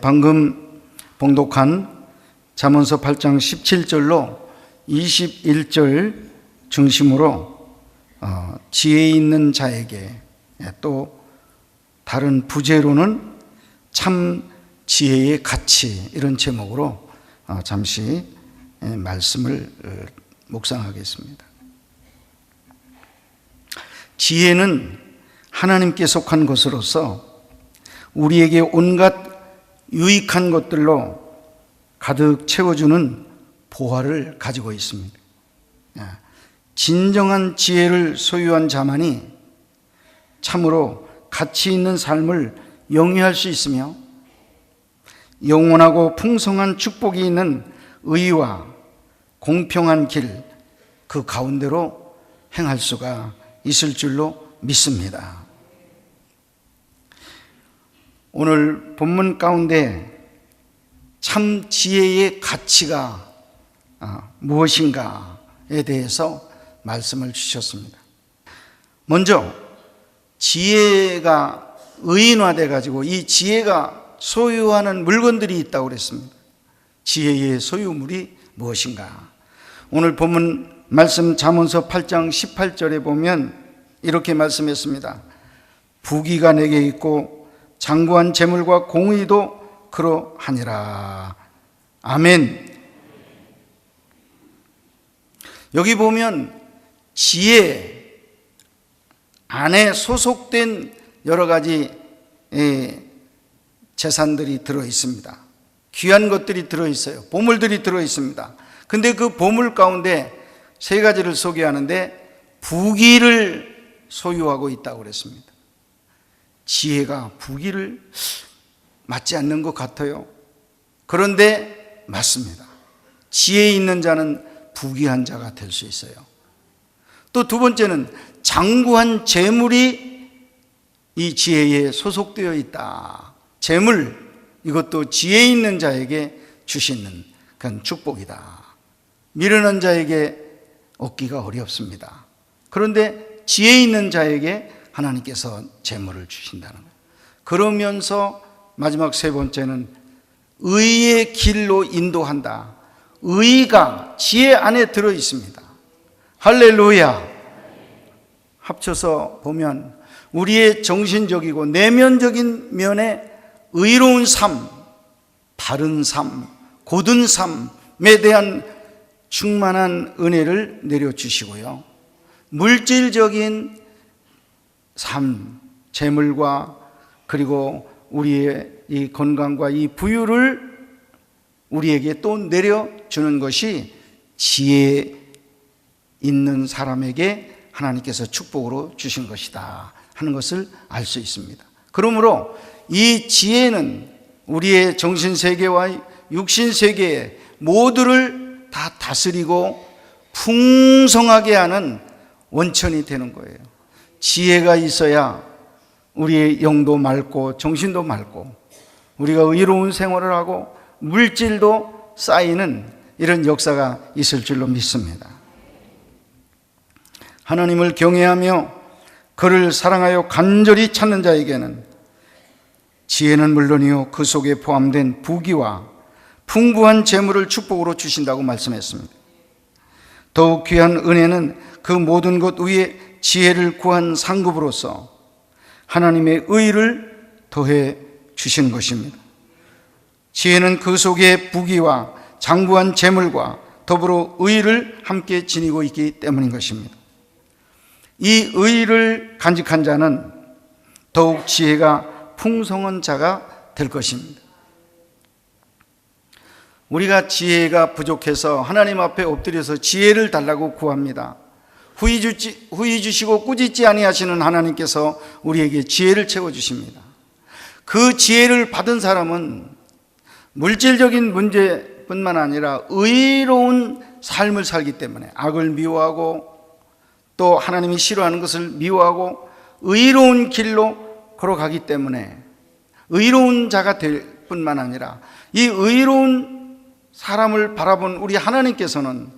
방금 봉독한 잠언서 8장 17절로 21절 중심으로 지혜 있는 자에게, 또 다른 부제로는 참 지혜의 가치, 이런 제목으로 잠시 말씀을 묵상하겠습니다. 지혜는 하나님께 속한 것으로서 우리에게 온갖 유익한 것들로 가득 채워주는 보화를 가지고 있습니다. 진정한 지혜를 소유한 자만이 참으로 가치 있는 삶을 영위할 수 있으며 영원하고 풍성한 축복이 있는 의와 공평한 길, 그 가운데로 행할 수가 있을 줄로 믿습니다. 오늘 본문 가운데 참 지혜의 가치가 무엇인가에 대해서 말씀을 주셨습니다. 먼저 지혜가 의인화돼 가지고 이 지혜가 소유하는 물건들이 있다고 그랬습니다. 지혜의 소유물이 무엇인가? 오늘 본문 말씀 잠언서 8장 18절에 보면 이렇게 말씀했습니다. 부귀가 내게 있고 장구한 재물과 공의도 그러하니라. 아멘. 여기 보면 지혜 안에 소속된 여러 가지 재산들이 들어 있습니다. 귀한 것들이 들어 있어요. 보물들이 들어 있습니다. 근데 그 보물 가운데 세 가지를 소개하는데 부귀를 소유하고 있다고 그랬습니다. 지혜가 부귀를 맞지 않는 것 같아요. 그런데 맞습니다. 지혜 있는 자는 부귀한 자가 될 수 있어요. 또 두 번째는 장구한 재물이 이 지혜에 소속되어 있다. 재물, 이것도 지혜 있는 자에게 주시는 그런 축복이다. 미련한 자에게 얻기가 어렵습니다. 그런데 지혜 있는 자에게 하나님께서 재물을 주신다는 거예요. 그러면서 마지막 세 번째는 의의 길로 인도한다. 의가 지혜 안에 들어 있습니다. 할렐루야. 합쳐서 보면 우리의 정신적이고 내면적인 면에 의로운 삶, 바른 삶, 고든 삶에 대한 충만한 은혜를 내려주시고요. 물질적인 삶, 재물과 그리고 우리의 이 건강과 이 부유를 우리에게 또 내려주는 것이 지혜 있는 사람에게 하나님께서 축복으로 주신 것이다 하는 것을 알 수 있습니다. 그러므로 이 지혜는 우리의 정신세계와 육신세계의 모두를 다 다스리고 풍성하게 하는 원천이 되는 거예요. 지혜가 있어야 우리의 영도 맑고 정신도 맑고 우리가 의로운 생활을 하고 물질도 쌓이는 이런 역사가 있을 줄로 믿습니다. 하나님을 경외하며 그를 사랑하여 간절히 찾는 자에게는 지혜는 물론이요 그 속에 포함된 부귀와 풍부한 재물을 축복으로 주신다고 말씀했습니다. 더욱 귀한 은혜는 그 모든 것 위에 지혜를 구한 상급으로서 하나님의 의를 더해 주시는 것입니다. 지혜는 그 속에 부귀와 장구한 재물과 더불어 의를 함께 지니고 있기 때문인 것입니다. 이 의를 간직한 자는 더욱 지혜가 풍성한 자가 될 것입니다. 우리가 지혜가 부족해서 하나님 앞에 엎드려서 지혜를 달라고 구합니다. 후히 주시고 꾸짖지 아니하시는 하나님께서 우리에게 지혜를 채워주십니다. 그 지혜를 받은 사람은 물질적인 문제뿐만 아니라 의로운 삶을 살기 때문에 악을 미워하고 또 하나님이 싫어하는 것을 미워하고 의로운 길로 걸어가기 때문에 의로운 자가 될 뿐만 아니라 이 의로운 사람을 바라본 우리 하나님께서는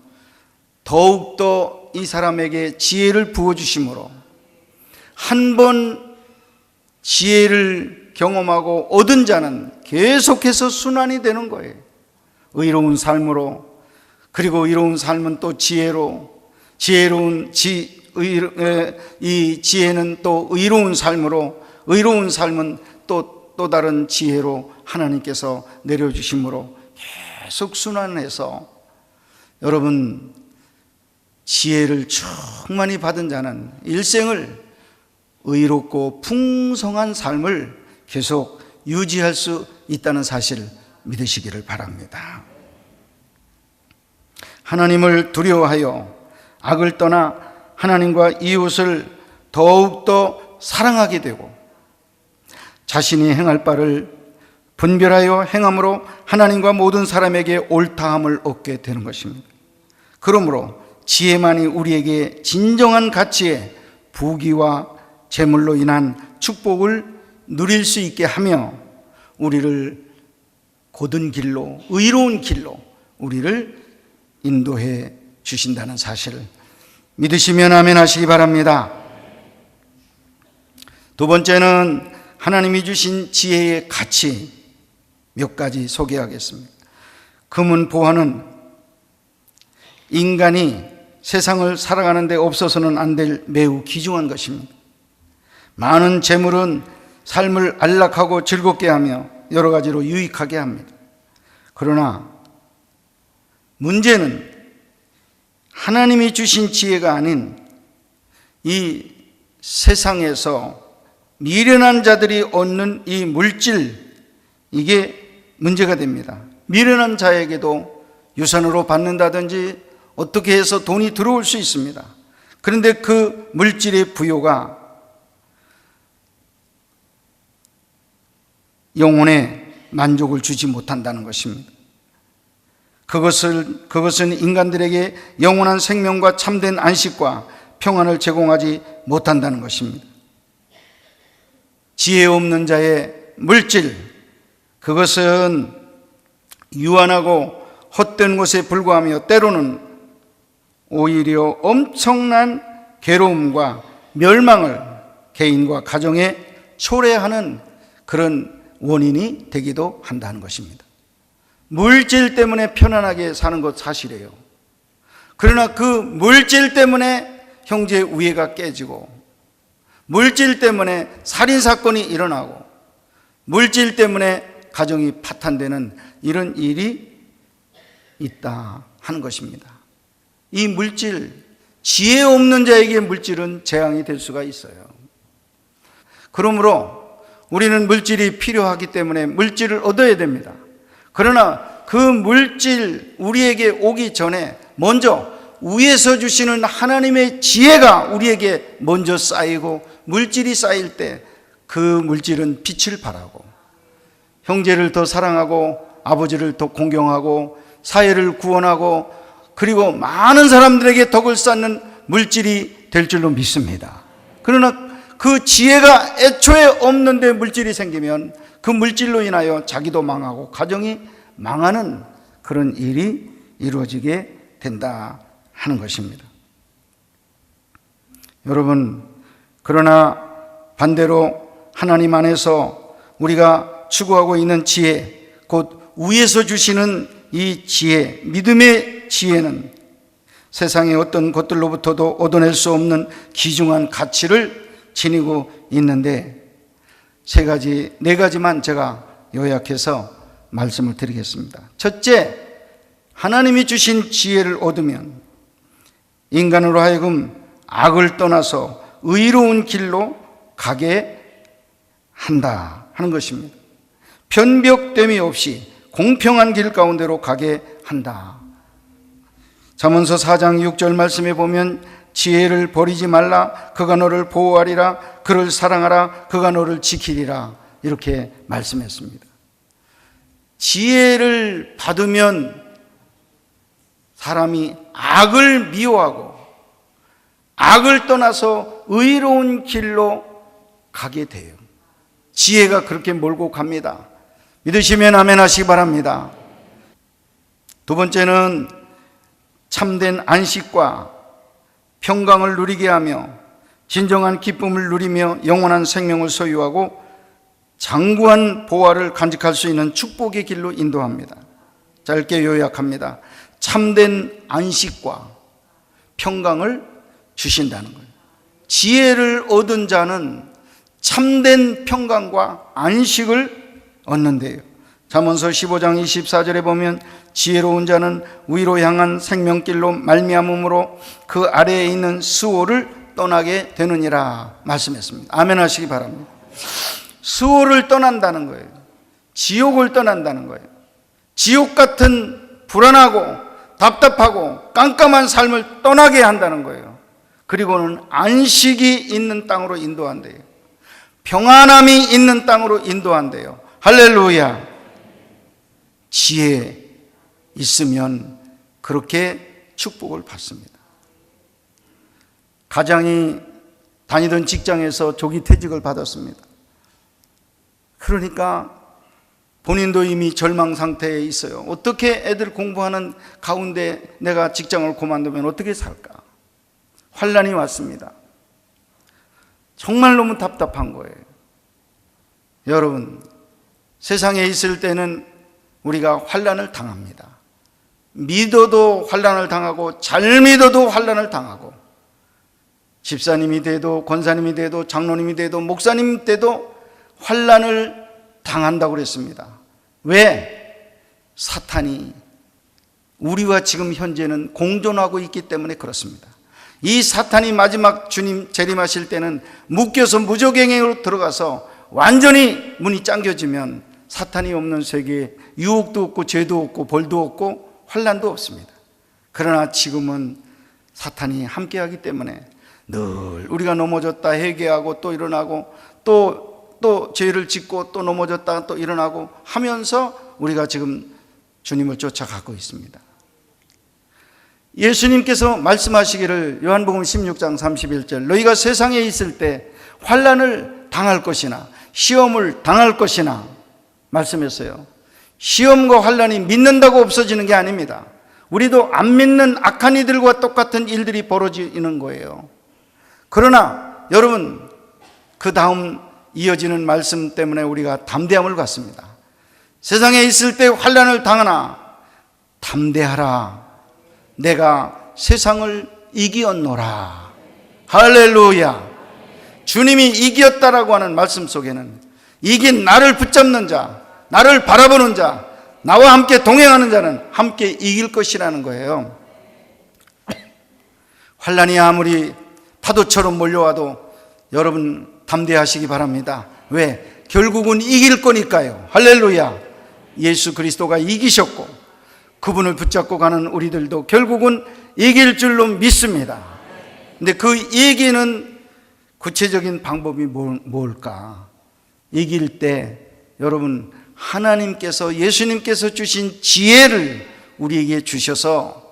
더욱더 이 사람에게 지혜를 부어주심으로 한 번 지혜를 경험하고 얻은 자는 계속해서 순환이 되는 거예요. 의로운 삶으로, 그리고 의로운 삶은 또 지혜로, 이 지혜는 또 의로운 삶으로, 의로운 삶은 또 다른 지혜로 하나님께서 내려주심으로 계속 순환해서, 여러분, 지혜를 충만히 받은 자는 일생을 의롭고 풍성한 삶을 계속 유지할 수 있다는 사실을 믿으시기를 바랍니다. 하나님을 두려워하여 악을 떠나 하나님과 이웃을 더욱더 사랑하게 되고, 자신이 행할 바를 분별하여 행함으로 하나님과 모든 사람에게 옳다함을 얻게 되는 것입니다. 그러므로 지혜만이 우리에게 진정한 가치의 부귀와 재물로 인한 축복을 누릴 수 있게 하며, 우리를 곧은 길로, 의로운 길로 우리를 인도해 주신다는 사실을 믿으시면 아멘 하시기 바랍니다. 두 번째는 하나님이 주신 지혜의 가치 몇 가지 소개하겠습니다. 금은 보화는 인간이 세상을 살아가는 데 없어서는 안 될 매우 귀중한 것입니다. 많은 재물은 삶을 안락하고 즐겁게 하며 여러 가지로 유익하게 합니다. 그러나 문제는 하나님이 주신 지혜가 아닌 이 세상에서 미련한 자들이 얻는 이 물질, 이게 문제가 됩니다. 미련한 자에게도 유산으로 받는다든지 어떻게 해서 돈이 들어올 수 있습니다. 그런데 그 물질의 부요가 영혼에 만족을 주지 못한다는 것입니다. 그것은 인간들에게 영원한 생명과 참된 안식과 평안을 제공하지 못한다는 것입니다. 지혜 없는 자의 물질, 그것은 유한하고 헛된 것에 불과하며 때로는 오히려 엄청난 괴로움과 멸망을 개인과 가정에 초래하는 그런 원인이 되기도 한다는 것입니다. 물질 때문에 편안하게 사는 것 사실이에요. 그러나 그 물질 때문에 형제 우애가 깨지고, 물질 때문에 살인사건이 일어나고, 물질 때문에 가정이 파탄되는 이런 일이 있다 하는 것입니다. 이 물질, 지혜 없는 자에게 물질은 재앙이 될 수가 있어요. 그러므로 우리는 물질이 필요하기 때문에 물질을 얻어야 됩니다. 그러나 그 물질 우리에게 오기 전에 먼저 위에서 주시는 하나님의 지혜가 우리에게 먼저 쌓이고, 물질이 쌓일 때 그 물질은 빛을 발하고 형제를 더 사랑하고 아버지를 더 공경하고 사회를 구원하고 그리고 많은 사람들에게 덕을 쌓는 물질이 될 줄로 믿습니다. 그러나 그 지혜가 애초에 없는데 물질이 생기면 그 물질로 인하여 자기도 망하고 가정이 망하는 그런 일이 이루어지게 된다 하는 것입니다. 여러분, 그러나 반대로 하나님 안에서 우리가 추구하고 있는 지혜, 곧 위에서 주시는 이 지혜, 믿음의 지혜는 세상의 어떤 것들로부터도 얻어낼 수 없는 귀중한 가치를 지니고 있는데, 네 가지만 제가 요약해서 말씀을 드리겠습니다. 첫째, 하나님이 주신 지혜를 얻으면 인간으로 하여금 악을 떠나서 의로운 길로 가게 한다 하는 것입니다. 변벽됨이 없이 공평한 길 가운데로 가게 한다. 잠언서 4장 6절 말씀에 보면 지혜를 버리지 말라, 그가 너를 보호하리라, 그를 사랑하라, 그가 너를 지키리라, 이렇게 말씀했습니다. 지혜를 받으면 사람이 악을 미워하고 악을 떠나서 의로운 길로 가게 돼요. 지혜가 그렇게 몰고 갑니다. 믿으시면 아멘 하시기 바랍니다. 두 번째는 참된 안식과 평강을 누리게 하며 진정한 기쁨을 누리며 영원한 생명을 소유하고 장구한 보화를 간직할 수 있는 축복의 길로 인도합니다. 짧게 요약합니다. 참된 안식과 평강을 주신다는 거예요. 지혜를 얻은 자는 참된 평강과 안식을 얻는데요. 잠언서 15장 24절에 보면 지혜로운 자는 위로 향한 생명길로 말미암음으로 그 아래에 있는 스올을 떠나게 되느니라 말씀했습니다. 아멘 하시기 바랍니다. 스올을 떠난다는 거예요. 지옥을 떠난다는 거예요. 지옥 같은 불안하고 답답하고 깜깜한 삶을 떠나게 한다는 거예요. 그리고는 안식이 있는 땅으로 인도한대요. 평안함이 있는 땅으로 인도한대요. 할렐루야. 지혜 있으면 그렇게 축복을 받습니다. 가장이 다니던 직장에서 조기 퇴직을 받았습니다. 그러니까 본인도 이미 절망 상태에 있어요. 어떻게 애들 공부하는 가운데 내가 직장을 그만두면 어떻게 살까? 환난이 왔습니다. 정말 너무 답답한 거예요. 여러분, 세상에 있을 때는 우리가 환난을 당합니다. 믿어도 환난을 당하고 잘 믿어도 환난을 당하고, 집사님이 돼도 권사님이 돼도 장로님이 돼도 목사님 돼도 환난을 당한다고 그랬습니다. 왜? 사탄이 우리와 지금 현재는 공존하고 있기 때문에 그렇습니다. 이 사탄이 마지막 주님 재림하실 때는 묶여서 무저갱행으로 들어가서 완전히 문이 잠겨지면 사탄이 없는 세계에 유혹도 없고 죄도 없고 벌도 없고 환난도 없습니다. 그러나 지금은 사탄이 함께하기 때문에 늘 우리가 넘어졌다 회개하고 또 일어나고 또 죄를 짓고 또 넘어졌다가 또 일어나고 하면서 우리가 지금 주님을 쫓아가고 있습니다. 예수님께서 말씀하시기를 요한복음 16장 31절 너희가 세상에 있을 때 환난을 당할 것이나 시험을 당할 것이나 말씀했어요. 시험과 환난이 믿는다고 없어지는 게 아닙니다. 우리도 안 믿는 악한 이들과 똑같은 일들이 벌어지는 거예요. 그러나 여러분, 그 다음 이어지는 말씀 때문에 우리가 담대함을 갖습니다. 세상에 있을 때 환난을 당하나 담대하라. 내가 세상을 이기었노라. 할렐루야. 주님이 이겼다라고 하는 말씀 속에는 이긴 나를 붙잡는 자, 나를 바라보는 자, 나와 함께 동행하는 자는 함께 이길 것이라는 거예요. 환난이 아무리 파도처럼 몰려와도 여러분 담대하시기 바랍니다. 왜? 결국은 이길 거니까요. 할렐루야. 예수 그리스도가 이기셨고 그분을 붙잡고 가는 우리들도 결국은 이길 줄로 믿습니다. 근데 그 이기는 구체적인 방법이 뭘까? 이길 때 여러분 하나님께서 예수님께서 주신 지혜를 우리에게 주셔서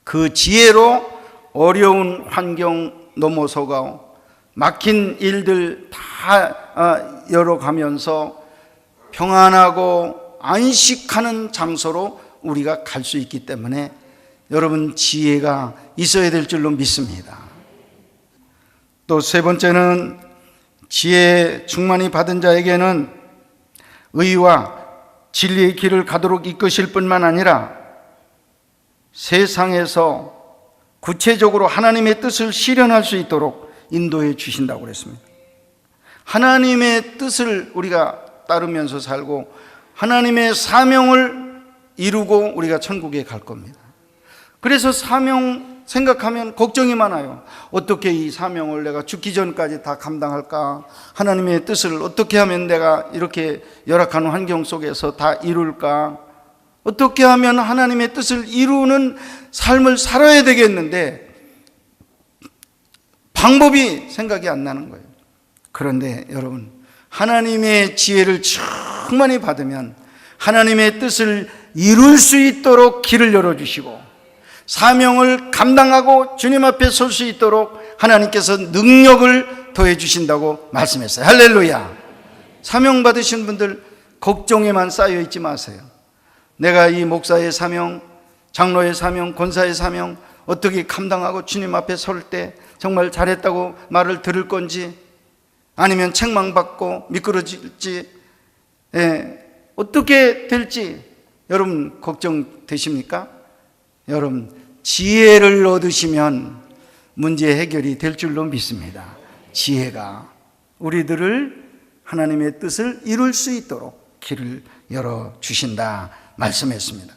그 지혜로 어려운 환경 넘어서가 막힌 일들 다 열어가면서 평안하고 안식하는 장소로 우리가 갈 수 있기 때문에 여러분 지혜가 있어야 될 줄로 믿습니다. 또 세 번째는 지혜 충만히 받은 자에게는 의와 진리의 길을 가도록 이끄실 뿐만 아니라 세상에서 구체적으로 하나님의 뜻을 실현할 수 있도록 인도해 주신다고 그랬습니다. 하나님의 뜻을 우리가 따르면서 살고 하나님의 사명을 이루고 우리가 천국에 갈 겁니다. 그래서 사명 생각하면 걱정이 많아요. 어떻게 이 사명을 내가 죽기 전까지 다 감당할까? 하나님의 뜻을 어떻게 하면 내가 이렇게 열악한 환경 속에서 다 이룰까? 어떻게 하면 하나님의 뜻을 이루는 삶을 살아야 되겠는데 방법이 생각이 안 나는 거예요. 그런데 여러분, 하나님의 지혜를 충만히 받으면 하나님의 뜻을 이룰 수 있도록 길을 열어주시고 사명을 감당하고 주님 앞에 설 수 있도록 하나님께서 능력을 더해 주신다고 말씀했어요. 할렐루야. 사명 받으신 분들 걱정에만 쌓여 있지 마세요. 내가 이 목사의 사명, 장로의 사명, 권사의 사명 어떻게 감당하고 주님 앞에 설 때 정말 잘했다고 말을 들을 건지, 아니면 책망받고 미끄러질지, 어떻게 될지 여러분 걱정되십니까? 여러분 지혜를 얻으시면 문제 해결이 될 줄로 믿습니다. 지혜가 우리들을 하나님의 뜻을 이룰 수 있도록 길을 열어주신다 말씀했습니다.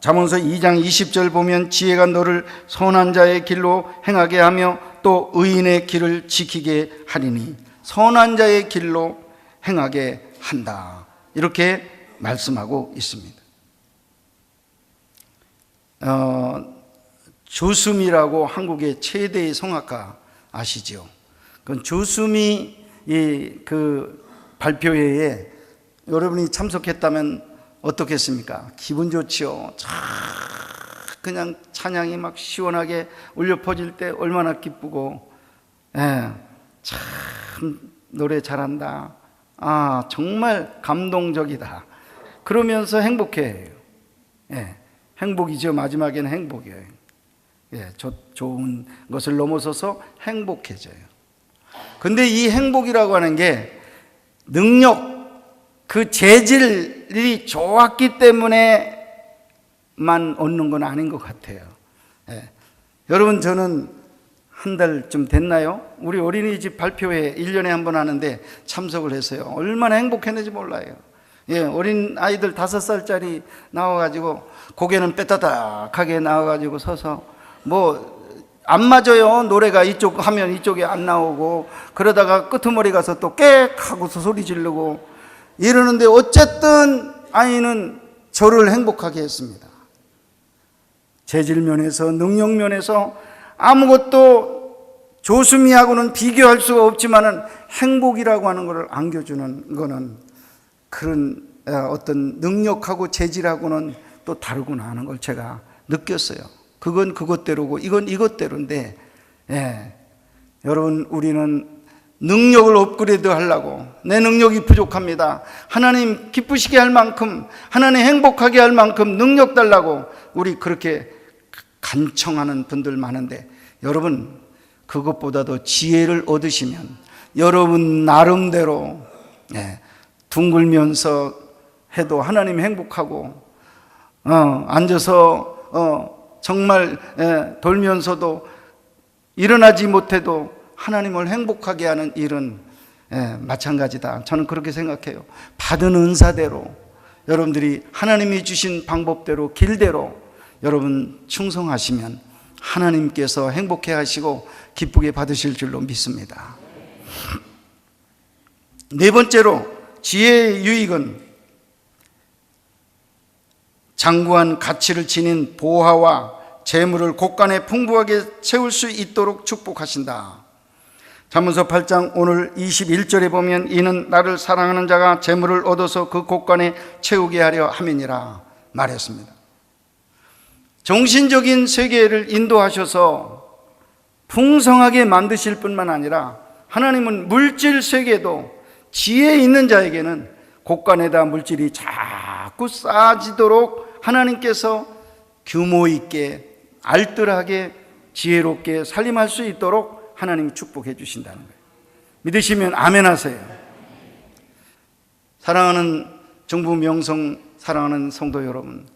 잠언서 2장 20절 보면 지혜가 너를 선한 자의 길로 행하게 하며 또 의인의 길을 지키게 하리니 선한 자의 길로 행하게 한다, 이렇게 말씀하고 있습니다. 조수미라고 한국의 최대의 성악가 아시죠? 그 조수미 그 발표회에 여러분이 참석했다면 어떻겠습니까? 기분 좋지요. 그냥 찬양이 막 시원하게 울려 퍼질 때 얼마나 기쁘고, 참 노래 잘한다, 정말 감동적이다, 그러면서 행복해해요. 행복이죠. 마지막에는 행복이에요. 좋은 것을 넘어서서 행복해져요. 근데 이 행복이라고 하는 게 능력, 그 재질이 좋았기 때문에만 얻는 건 아닌 것 같아요. 여러분, 저는 한 달쯤 됐나요? 우리 어린이집 발표회 1년에 한 번 하는데 참석을 했어요. 얼마나 행복했는지 몰라요. 어린 아이들 5살짜리 나와가지고 고개는 빼따닥하게 나와가지고 서서 안 맞아요. 노래가 이쪽 하면 이쪽에 안 나오고, 그러다가 끄트머리 가서 또 깨 하고서 소리 지르고 이러는데 어쨌든 아이는 저를 행복하게 했습니다. 재질 면에서, 능력 면에서 아무것도 조수미하고는 비교할 수가 없지만은 행복이라고 하는 것을 안겨주는 거는 그런 어떤 능력하고 재질하고는 또 다르구나 하는 걸 제가 느꼈어요. 그건 그것대로고 이건 이것대로인데, 여러분, 우리는 능력을 업그레이드 하려고, 내 능력이 부족합니다, 하나님 기쁘시게 할 만큼, 하나님 행복하게 할 만큼 능력 달라고 우리 그렇게 간청하는 분들 많은데, 여러분 그것보다도 지혜를 얻으시면 여러분 나름대로 둥글면서 해도 하나님 행복하고, 앉아서 정말 돌면서도 일어나지 못해도 하나님을 행복하게 하는 일은 마찬가지다. 저는 그렇게 생각해요. 받은 은사대로 여러분들이 하나님이 주신 방법대로, 길대로 여러분 충성하시면 하나님께서 행복해 하시고 기쁘게 받으실 줄로 믿습니다. 네 번째로, 지혜의 유익은 장구한 가치를 지닌 보화와 재물을 곳간에 풍부하게 채울 수 있도록 축복하신다. 잠언서 8장 오늘 21절에 보면 이는 나를 사랑하는 자가 재물을 얻어서 그 곳간에 채우게 하려 함이니라 말했습니다. 정신적인 세계를 인도하셔서 풍성하게 만드실 뿐만 아니라 하나님은 물질 세계도 지혜 있는 자에게는 곳간에다 물질이 자꾸 쌓아지도록 하나님께서 규모 있게, 알뜰하게, 지혜롭게 살림할 수 있도록 하나님이 축복해 주신다는 거예요. 믿으시면 아멘 하세요. 사랑하는 정부 명성, 사랑하는 성도 여러분,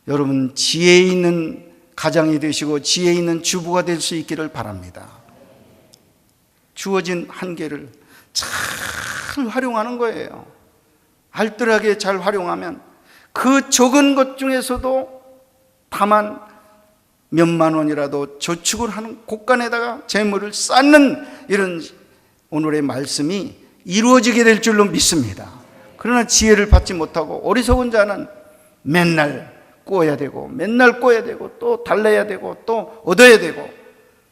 여러분 지혜 있는 가장이 되시고 지혜 있는 주부가 될 수 있기를 바랍니다. 주어진 한계를 잘 활용하는 거예요. 알뜰하게 잘 활용하면 그 적은 것 중에서도 다만 몇만 원이라도 저축을 하는 곳간에다가 재물을 쌓는 이런 오늘의 말씀이 이루어지게 될 줄로 믿습니다. 그러나 지혜를 받지 못하고 어리석은 자는 맨날 꿔야 되고, 맨날 꿔야 되고, 또 달래야 되고, 또 얻어야 되고,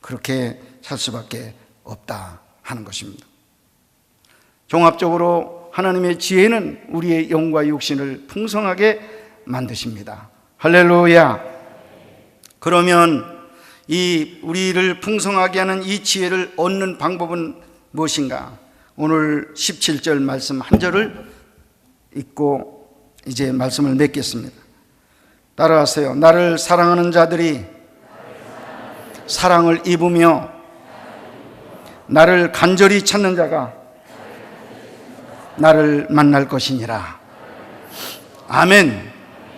그렇게 살 수밖에 없다 하는 것입니다. 종합적으로 하나님의 지혜는 우리의 영과 육신을 풍성하게 만드십니다. 할렐루야. 그러면 이 우리를 풍성하게 하는 이 지혜를 얻는 방법은 무엇인가? 오늘 17절 말씀 한 절을 읽고 이제 말씀을 맺겠습니다. 따라하세요. 나를 사랑하는 자들이 사랑을 입으며 나를 간절히 찾는 자가 나를 만날 것이니라. 아멘.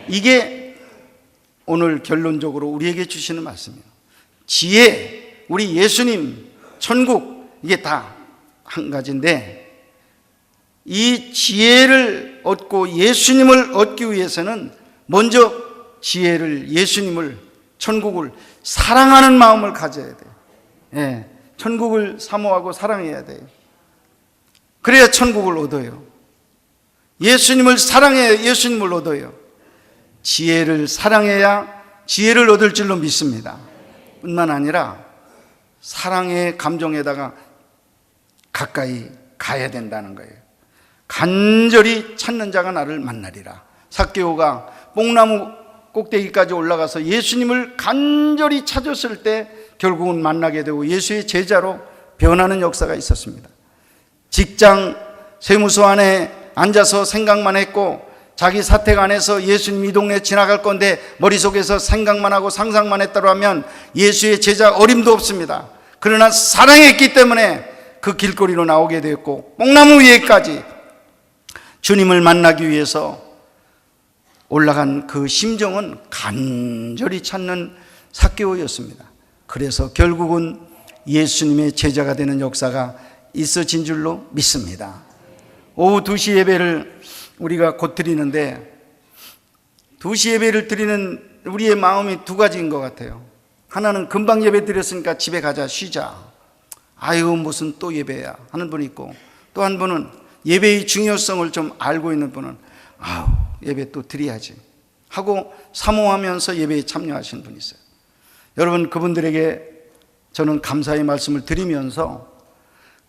이게 오늘 결론적으로 우리에게 주시는 말씀이에요. 지혜, 우리 예수님, 천국, 이게 다 한 가지인데, 이 지혜를 얻고 예수님을 얻기 위해서는 먼저 지혜를, 예수님을, 천국을 사랑하는 마음을 가져야 돼요. 예, 천국을 사모하고 사랑해야 돼요. 그래야 천국을 얻어요. 예수님을 사랑해야 예수님을 얻어요. 지혜를 사랑해야 지혜를 얻을 줄로 믿습니다. 뿐만 아니라 사랑의 감정에다가 가까이 가야 된다는 거예요. 간절히 찾는 자가 나를 만나리라. 삭개오가 뽕나무 꼭대기까지 올라가서 예수님을 간절히 찾았을 때 결국은 만나게 되고 예수의 제자로 변하는 역사가 있었습니다. 직장 세무서 안에 앉아서 생각만 했고 자기 사택 안에서 예수님 이 동네 지나갈 건데 머릿속에서 생각만 하고 상상만 했다고 하면 예수의 제자 어림도 없습니다. 그러나 사랑했기 때문에 그 길거리로 나오게 되었고 뽕나무 위에까지 주님을 만나기 위해서 올라간 그 심정은 간절히 찾는 삭개오였습니다. 그래서 결국은 예수님의 제자가 되는 역사가 있어진 줄로 믿습니다. 오후 2시 예배를 우리가 곧 드리는데 2시 예배를 드리는 우리의 마음이 두 가지인 것 같아요. 하나는 금방 예배 드렸으니까 집에 가자, 쉬자. 아유 무슨 또 예배야 하는 분이 있고, 또 한 분은 예배의 중요성을 좀 알고 있는 분은 아우 예배 또 드려야지 하고 사모하면서 예배에 참여하시는 분이 있어요. 여러분, 그분들에게 저는 감사의 말씀을 드리면서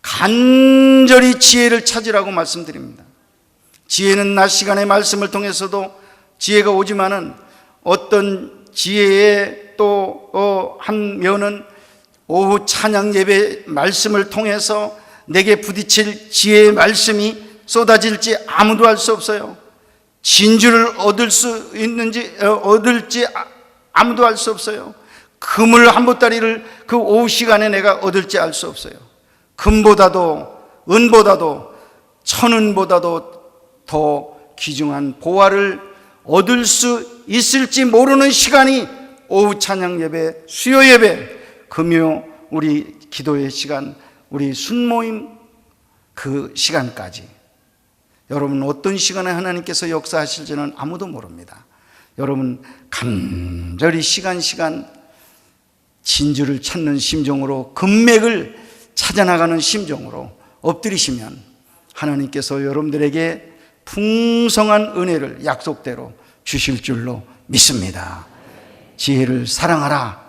간절히 지혜를 찾으라고 말씀드립니다. 지혜는 낮 시간의 말씀을 통해서도 지혜가 오지만은 어떤 지혜의 또 한 면은 오후 찬양 예배 말씀을 통해서 내게 부딪힐 지혜의 말씀이 쏟아질지 아무도 알 수 없어요. 진주를 얻을지 아무도 알 수 없어요. 금을 한 보따리를 그 오후 시간에 내가 얻을지 알 수 없어요. 금보다도 은보다도 천은보다도 더 귀중한 보화를 얻을 수 있을지 모르는 시간이 오후 찬양 예배, 수요 예배, 금요 우리 기도의 시간, 우리 순모임 그 시간까지 여러분 어떤 시간에 하나님께서 역사하실지는 아무도 모릅니다. 여러분 간절히 시간 진주를 찾는 심정으로, 금맥을 찾아나가는 심정으로 엎드리시면 하나님께서 여러분들에게 풍성한 은혜를 약속대로 주실 줄로 믿습니다. 지혜를 사랑하라.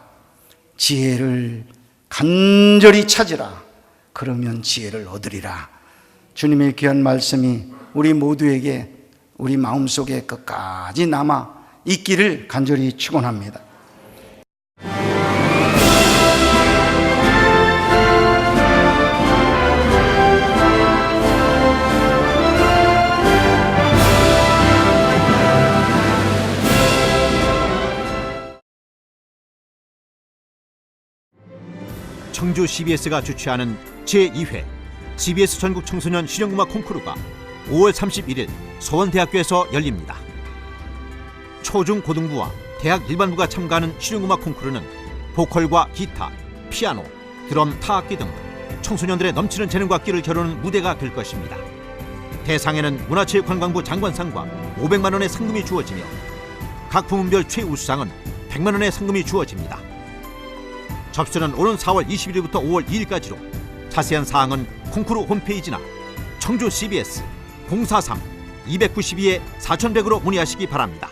지혜를 간절히 찾으라. 그러면 지혜를 얻으리라. 주님의 귀한 말씀이 우리 모두에게 우리 마음속에 끝까지 남아 있기를 간절히 축원합니다. 청주 CBS가 주최하는 제2회 CBS 전국 청소년 실용음악 콩쿠르가 5월 31일 서원대학교에서 열립니다. 초중 고등부와 대학 일반부가 참가하는 실용음악 콩쿠르는 보컬과 기타, 피아노, 드럼, 타악기 등 청소년들의 넘치는 재능과 끼를 겨루는 무대가 될 것입니다. 대상에는 문화체육관광부 장관상과 500만 원의 상금이 주어지며 각 부문별 최우수상은 100만 원의 상금이 주어집니다. 접수는 오는 4월 21일부터 5월 2일까지로 자세한 사항은 콩쿠르 홈페이지나 청주 CBS 043-292-4100으로 문의하시기 바랍니다.